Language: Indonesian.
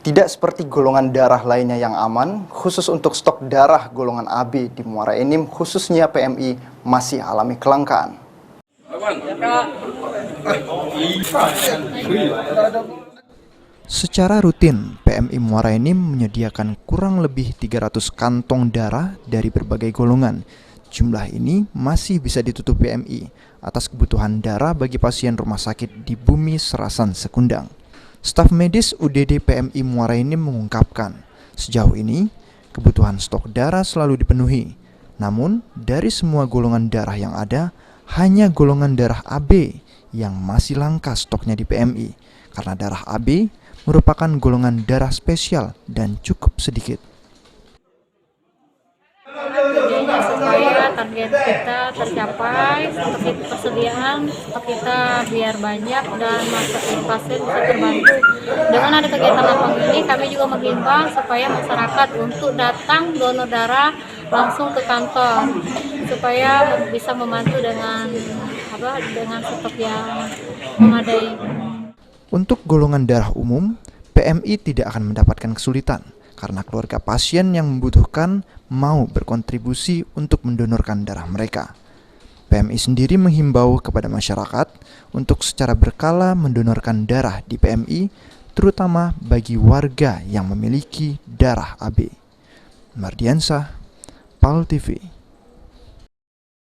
Tidak seperti golongan darah lainnya yang aman, khusus untuk stok darah golongan AB di Muara Enim, khususnya PMI, masih alami kelangkaan. Secara rutin, PMI Muara Enim menyediakan kurang lebih 300 kantong darah dari berbagai golongan. Jumlah ini masih bisa ditutup PMI atas kebutuhan darah bagi pasien rumah sakit di Bumi Serasan Sekundang. Staf medis UDD PMI Muara Enim mengungkapkan, sejauh ini kebutuhan stok darah selalu dipenuhi. Namun, dari semua golongan darah yang ada, hanya golongan darah AB yang masih langka stoknya di PMI, karena darah AB merupakan golongan darah spesial dan cukup sedikit. Supaya target kita tercapai, seperti persediaan stok kita biar banyak dan pasien bisa terbantu. Dengan ada kegiatan lapang ini, kami juga menghimbau supaya masyarakat untuk datang donor darah langsung ke kantor supaya bisa membantu dengan stok yang memadai. Untuk golongan darah umum, PMI tidak akan mendapatkan kesulitan karena keluarga pasien yang membutuhkan mau berkontribusi untuk mendonorkan darah mereka. PMI sendiri menghimbau kepada masyarakat untuk secara berkala mendonorkan darah di PMI, terutama bagi warga yang memiliki darah AB. Mardiansah, PAL TV.